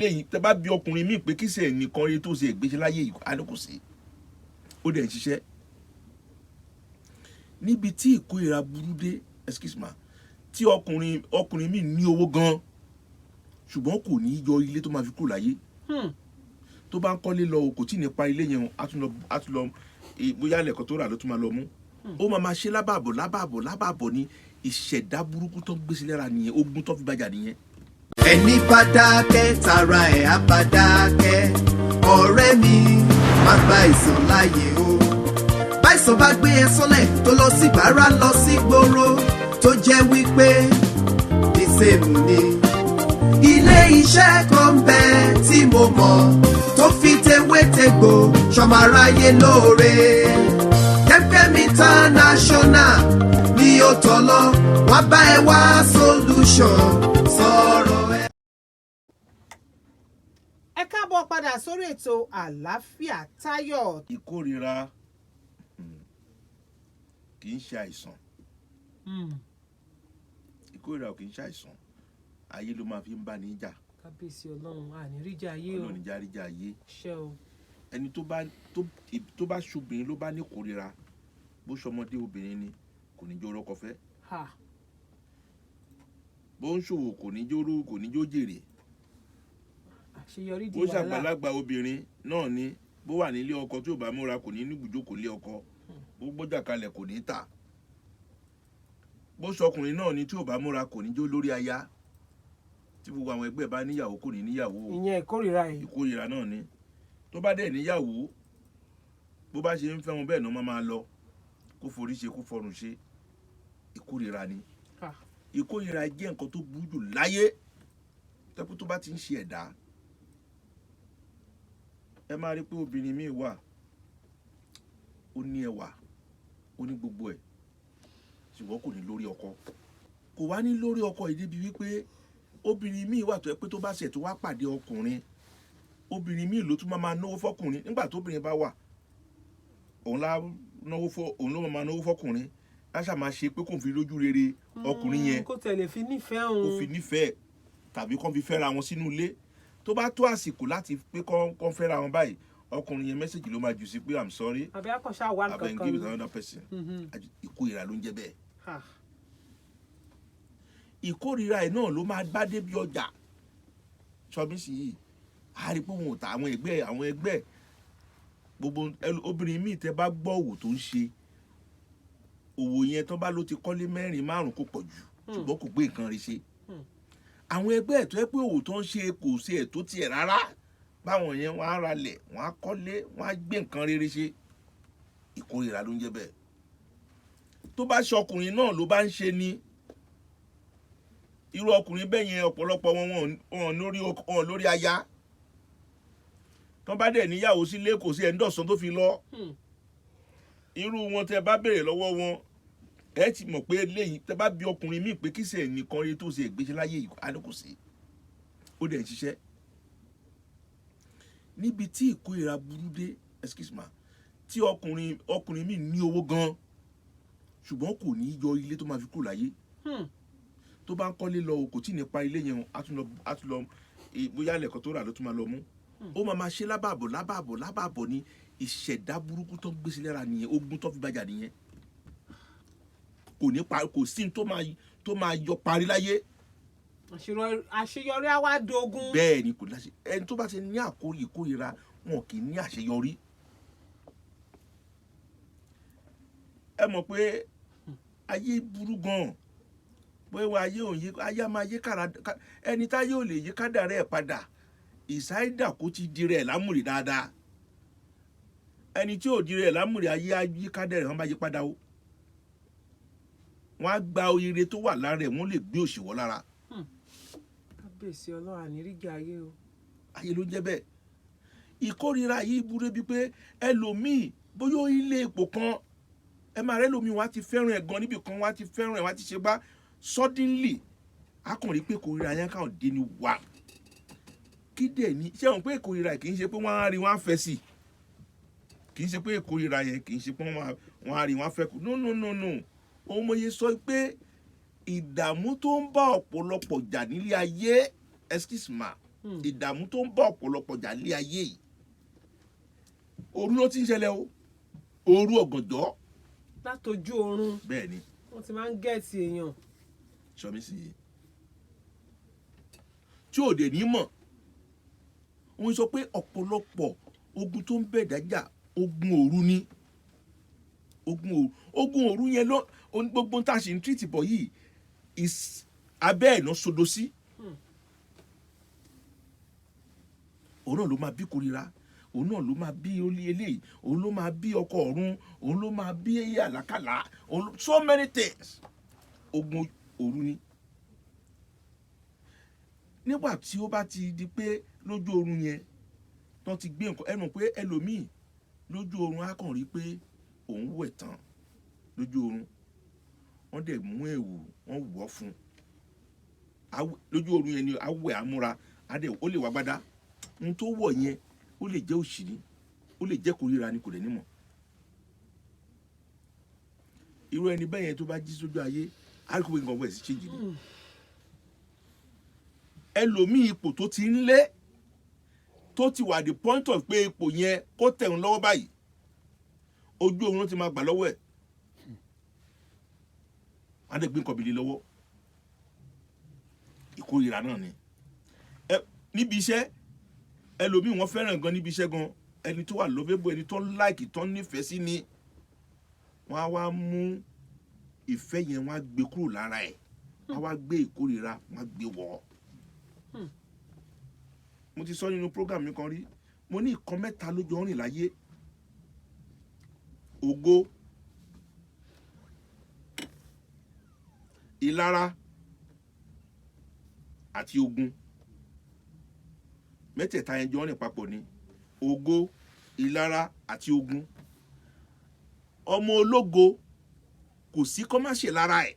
lẹ́yìn tẹ́ bá bí ọkùnrin míì pé kí ṣe nìkan rí tó ṣe ìgbésẹ̀ láyé yìí á ní kò sí ó dẹ̀ ń ṣiṣẹ́ níbi tí ìkórìíra burú dé excuse me tí ọkùnrin míì ní owó gan ṣùgbọ́n kò ní yọ ilé tó máa fi kúrò láyé tó bá ń kọ́lé lọ kò tí ì ní pa ilé yẹn á tún lọ bóyá lẹ́kọ̀ọ́ tó rà ló tún máa lọ mú ó máa ṣe lábàbọ̀ ní ìṣẹ̀dá burúkú tó ń gbé sí lára nìyẹn ogun tó fi bàjá nìyẹn. ẹni bá dákẹ́ tara ẹ̀ á bá dákẹ́ ọ̀rẹ́ mi má gba ìsàn láàyè o báìsàn bá gbé ẹ sọ́lẹ̀ tó lọ sí gbàrà lọ sí gbòòrò tó jẹ́ wípé ìsèmù ni ilé iṣẹ́ kan bẹ tí mo mọ̀ tó fi tewétegbò ṣọmọ aráyé lóore YEMKEM International ní ó tọ́lọ́ wá bá ẹ wá solution sọ̀rọ̀ ẹ. Ẹ káàbọ̀ padà sórí ètò àlàáfíà táyọ̀. Ìkórìíra kì í ṣe àìsàn ìkórìíra kì í ṣe àìsàn ayé ló máa fi ń bá ní jà. Kábíyèsí Ọlọ́run àníríjà ayé o. Ọlọ́run níjà ríjà ayé. Ṣé o. Ẹni tó bá ṣobìnrin ló bá ní ìkórìíra bó ṣọmọdé obìnrin ni kò ní jó rọ́kọ fẹ́. Bó ń ṣòwò kò ní jó jèrè. Àṣeyọrí di bó wàhálà. ṣàgbàlagbà obìnrin náà ni bó wà nílé ọkọ tí ò bá múra kò ní níbùjókòó lé ọkọ bó gbọ́jà kalẹ̀ kò ní tà bó ṣọkùnrin náà ni tí ò bá múra kò ní jó lórí aya tí gbogbo àwọn ẹgbẹ́ bá níyàwó kò ní níyàwó. Ìyẹn ìkórìíra yìí. Ìkórìíra náà ni tó bá dẹ̀ níyàwó bó bá ṣe ń fẹ́ wọn bẹ́ẹ̀ náà máa lọ kó forí ṣe kó fọrùn ṣe ìkórìíra ni. Ìkórìíra jẹ́ nǹkan tó burú jù láyé tẹ́kù tó bá ti ń ṣe ẹ̀dá ẹ máa rí pé obìnrin míì wà ó ní ẹwà ó ní gbogbo ẹ̀ ṣùgbọ́n kò ní lórí ọkọ kò wá ní lórí ọkọ ìdí bíi wípé obìnrin míì wà tó yẹ pé tó bá ṣẹ̀ tó wá pàdé ọkùnrin obìnrin míì ló tún máa náwó fọkùnrin nígbà tó obìnrin bá wà òun ló máa náwó fọkùnrin láṣà máa ṣe pé kò fi lójú rere ọkùnrin yẹn kó tẹ̀lé fi nífẹ̀ẹ́ òun kó fi nífẹ̀ẹ́ tàbí kó fi fẹ́ra wọn sínú ilé tó bá tó àsìkò láti pé kó fẹ́ra wọn báyìí ọkùnrin yẹn mẹ́sẹ̀gì ló máa jù sí pé I'm sorry àbí akọ̀ṣà wà I been give it to another person. Ìkórìíra ló ń jẹ́ bẹ́ẹ̀. Ìkórìíra ẹ̀ náà ló máa bá débi ọjà ṣọ́bíìsì yìí a rí pé wọn ò ta àwọn ẹgbẹ́ gbogbo obìnrin míì tẹ́ bá gbọ́ òwò tó ń ṣe òwò yẹn tó bá ló ti kọ́lé 4-5 kò pọ̀ jù ṣùgbọ́n kò gbé nǹkan rí ṣe àwọn ẹgbẹ́ ẹ̀ tó yẹ pé òwò tó ń ṣe kò ṣe ẹ̀ tó tiẹ̀ rárá báwọn yẹn wọ́n á ralẹ̀ wọ́n á kọ́lé wọ́n á gbé nǹkan rere ṣe ìkórìíra ló ń jẹ́ bẹ́ẹ̀ tó bá ṣe ọkùnrin náà ló bá ń ṣe ni irú ọkùnrin bẹ́ẹ̀ yẹn ọ̀pọ̀lọpọ̀ wọn lórí aya tó bá dẹ̀ níyàwó sílé kò sí ẹ̀ńdọ̀sán tó fi lọ irú wọn tẹ́ bá béèrè lọ́wọ́ wọn ẹ ti mọ̀ pé lẹ́yìn tẹ́ bá bí ọkùnrin míì pé kí ṣe nìkan rí tó ṣe ìgbésẹ̀ láyé yìí á ní kò sí ó dẹ̀ ń ṣiṣẹ́ níbi tí ìkórìíra burú dé excuse me tí ọkùnrin míì ní owó gan ṣùgbọ́n kò ní yọ ilé tó máa fi kúrò láyé tó bá ń kọ́lé lọ kò tí ì ní pa ilé yẹn á tún lọ bóyá lẹ́kọ̀ọ́ tó rà ló tún máa lọ mú ó máa ṣe lábàbọ̀ ní ìṣẹ̀dá burúkú tó ń gbé sí lára nìyẹn ogun tó fi bàjá nìyẹn kò sí tó máa yọ parí láyé. Àṣeyọrí á wá dogun. Bẹ́ẹ̀ ni kò láṣẹ ẹni tó bá ti ní ìkórìíra wọn kì í ní àṣeyọrí. Ẹ mọ̀ pé ayé burú gan-an pé ayé máa yé kára ẹni táyé ò lè yí kádàrá ẹ̀ padà ìsáídà kó ti di rẹ̀ lámùrè dáadáa ẹni tí ò di rẹ̀ lámùrè ayé yí kádàrá ẹ̀ wọ́n bá yí padà o wọ́n á gba oríire tó wà lára ẹ̀ wọ́n lè gbé òṣìwọ́ lára. Kábíyèsí Ọlọ́run àníríjà ayé o. Ayé ló ń jẹ́ bẹ́ẹ̀ ìkórìíra yìí burú bíi pé ẹlòmíì bóyá ilé ipò kan ẹ máa rẹ́ lómi wọ́n á ti fẹ́ràn ẹ̀ gan níbì kan wọ́n á ti fẹ́ràn ẹ̀ wọ́n á ti ṣe bá suddenly akọ̀rí pé ìkórìíra yẹn káwọn dé ní wà kí dẹ̀ ní ṣé wọn pé ìkórìíra kì í ṣe pé wọ́n á rí wọ́n á fẹ́ sí kì í ṣe pé ìkórìíra yẹn kì í ṣe pé wọ́n á rí wọ́n á fẹ́ kú no òun mo yẹ sọ pé ìdààmú tó ń bá ọ̀pọ̀lọpọ̀ jà nílé ayé excuse me ìdààmú tó ń bá ọ̀pọ̀lọpọ̀ jà lé ayé yìí òru ló ti ń ṣẹlẹ̀ o òru ọ̀gànjọ́. látọjú oorun. bẹ́ẹ̀ ni. wọ́n ti máa ń gẹ̀ẹ́tì èèyàn. sọmi sí i tí ò dé ní mọ̀ wọ́n sọ pé ọ̀pọ̀lọpọ̀ ogun tó ń bẹ̀ dájà ogun òru ni ogun òru yẹn lọ gbogbo tá a ṣe ń tírìtì bọ̀ yìí abẹ́ ẹ̀ náà sodo sí. òun náà ló máa bí kórìíra òun náà ló máa bí olí eléyìí òun ló máa bí ọkọ ọ̀run òun ló máa bí àlákàlà so many things ogun òru ni. nígbà tí ó bá ti di pé lójú oorun yẹn tó ti gbé nǹkan ẹnu pé ẹlòmíì lójú oorun á kàn rí pé òun wẹ̀ tán lójú oorun wọ́n dẹ̀ mú ẹ̀wù wọ́n wọ̀ fún lójú oorun yẹn ni awẹ̀ amúra adẹ̀ ó lè wá gbádá ohun tó wọ̀ yẹn ó lè jẹ́ òṣì ni ó lè jẹ́ kórìíra ni kò dẹ̀ nímọ̀ irú ẹni bẹ́ẹ̀ yẹn tó bá jí sójú ayé á rí pé nǹkan wẹ̀ sí change ni ẹlòmíì ipò tó ti ń lé tó ti wà the point of pé ipò yẹn kó tẹ̀hún lọ́wọ́ báyìí ojú oorun ti máa gbà lọ́wọ́ ẹ̀ wọ́n á dẹ̀ gbé nǹkan bìlì lọ́wọ́ ìkórìíra náà ni níbi iṣẹ́ ẹlòmíì wọ́n fẹ́ràn gan níbi iṣẹ́ gan ẹni tó wà lọ́fẹ́bù ẹni tó láìkì tó nífẹ̀ẹ́ sí ni wọ́n á wá mú ìfẹ́ yẹn wọ́n á gbé kúrò lára ẹ̀ wọ́n á wá gbé ìkórìíra wọ́n á gbé wọ̀ ọ́. mo ti sọ nínú program mi kan rí mo ní ìkan mẹ́ta ló jọ ń rìn láyé ògo ìlara àti ogun mẹ́tẹ̀ẹ̀ta yẹn jọ ń rìn papọ̀ ni ògo ìlara àti ogun ọmọ ológo kò sí kó má ṣe lára ẹ̀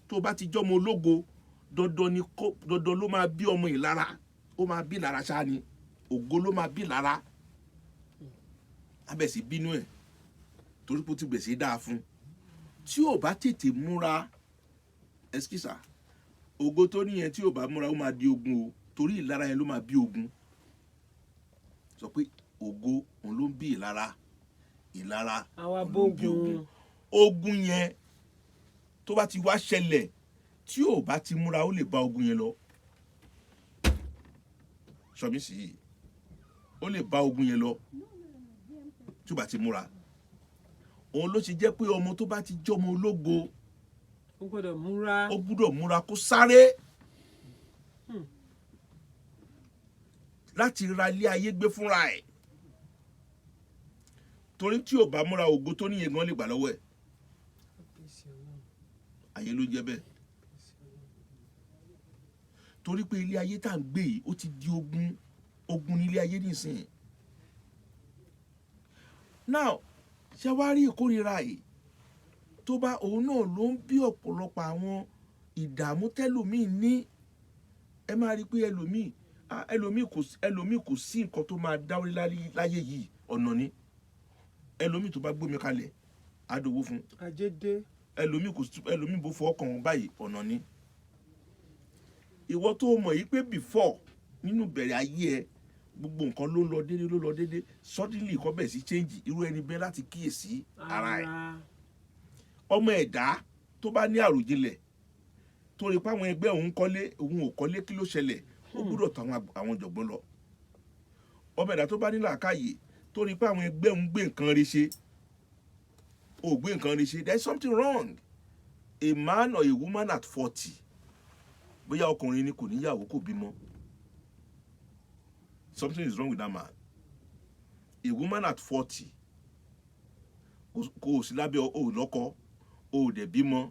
tó bá ti jọ́ ọmọ ológo dandan ló máa bí ọmọ ìlara ó máa bí lára ṣáá ni ògo ló máa bí lára abẹ́sí bínú ẹ̀ torí pé ó ti gbèsè dáa fún tí ò bá tètè múra ẹskísà ògo tó níyẹn tí ò bá múra ó máa di ogun o torí ìlara yẹn ló máa bí ogun sọ pé ògo òun ló ń bí ìlara ló ń bí ogun yẹn tó bá ti wá ṣẹlẹ̀ tí ò bá ti múra ó lè bá ogun yẹn lọ sọmi sí i ó lè bá ogun yẹn lọ tí ò bá ti múra òun ló ti jẹ́ pé ọmọ tó bá ti jọmọ ológo ó gbọ́dọ̀ múra kó sáré láti ra ilé ayé gbé fúnra ẹ̀ torí tí ò bá múra ògo tó níyẹn gan lè gbà lọ́wọ́ ẹ̀ ayé ló jẹ́ bẹ́ẹ̀ torí pé ilé ayé tá à ń gbé yìí ó ti di ogun ní ilé ayé nísìnyí now ṣé wàá rí ìkórìíra yìí tó bá òun náà ló ń bí ọ̀pọ̀lọpọ̀ àwọn ìdààmú tẹ́lòmíì ní ẹ máa rí pé ẹlòmíì kò sí nǹkan tó máa dáwọ́ láyé yìí ọ̀nà ni ẹlòmíì tó bá gbómi kalẹ̀ àdòwó fún àjẹdé ẹlòmíì bó fọwọ́ kàn wọ́n báyìí ọ̀nà ni ìwọ tó mọ̀ yìí pé before nínú bẹ̀rẹ̀ ayé ẹ gbogbo nǹkan ló lọ déédé suddenly kọ́ bẹ̀ sí change irú ẹni bẹ́ẹ̀ láti kíyèsí ara ẹ̀ ọmọ ẹ̀dá tó bá ní àròjinlẹ̀ tó rí pé àwọn ẹgbẹ́ òun ò kọ́lé kí ló ṣẹlẹ̀ ó gbúdọ̀ tọ̀ àwọn ọ̀jọ̀gbọ́n lọ ọmọ ẹ̀dá tó bá ní làákàyè tó rí pé àwọn ẹgbẹ́ òun gbé nǹkan rí ṣe ò gbé nǹkan rí ṣe there is something wrong a man or a woman at 40 bóyá ọkùnrin ni kò níyàwó kò bímọ something is wrong with that man a woman at 40 kò sí lábẹ́ lọ́kọ o dẹ̀ bímọ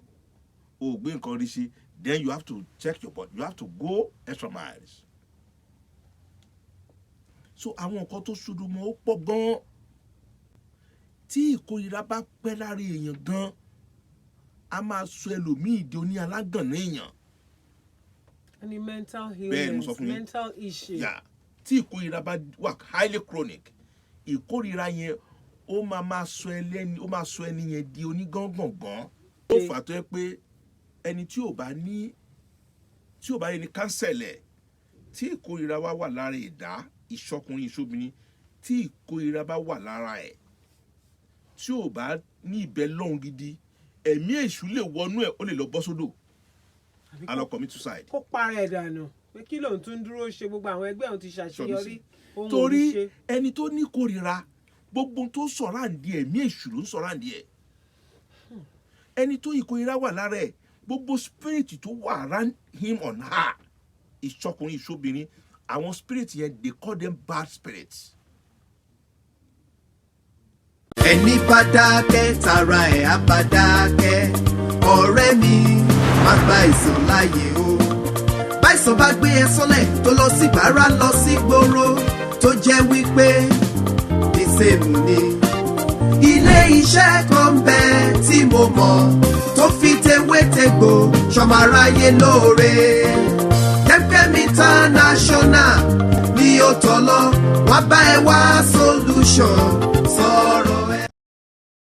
o gbé nǹkan rí ṣe then you have to check your body you have to go extra miles so àwọn nǹkan tó ṣodo mọ́ ó pọ̀ gan-an tí ìkórìíra bá pẹ́ lára èèyàn gan a máa sọ ẹlòmíì di oní alágànná èèyàn. any mental illness mental issue. Yeah. Tí ìkórìíra bá wà highly chronic ìkórìíra yẹn ó máa sọ ẹni yẹn di onígangangan ó fà tó yẹ pé ẹni tí ò bá ní kánsẹ̀lẹ̀ tí ìkórira wa wà lára ẹ̀dá ìṣọkùnrin ìṣobìnrin, tí ìkórira bá wà lára ẹ̀ tí ò bá ní ìbẹ́ lọ́hùn gidi, ẹ̀mí èṣù lè wọnú ẹ̀, ó lè lọ bọ́ sódò a lọ commit suicide. kó para ẹ̀ dànù pé kí lòun tún dúró ṣe, gbogbo àwọn ẹgbẹ́ òun ti ṣàṣeyọrí. Torí ẹni tó ní kórira gbogbo tó sọ̀rọ̀ àǹdí ẹ̀mí èṣù ló ń sọ̀rọ̀ àǹdí ẹ̀. Ẹni tó ìkórira wà lára ẹ̀, gbogbo spirit tó wà around him on her, ìṣọkùnrin ìṣobìnrin, àwọn spirit yẹn they call them bad spirits. ẹni bá dákẹ́ tara ẹ̀ á bá dákẹ́. ọ̀rẹ́ mi má gba ìsàn láàyè o. báìsàn bá gbé ẹ sọ́lẹ̀ tó lọ sí gbàrà lọ sí gbòòrò tó jẹ́ wípé the same ni. ilé iṣẹ́ kan bẹ tí mo mọ̀ tó fi tewétegbò ṣọmọ aráyé lóore. YEMKEM International ni ó tọ́ lọ wá bá ẹ wá solution.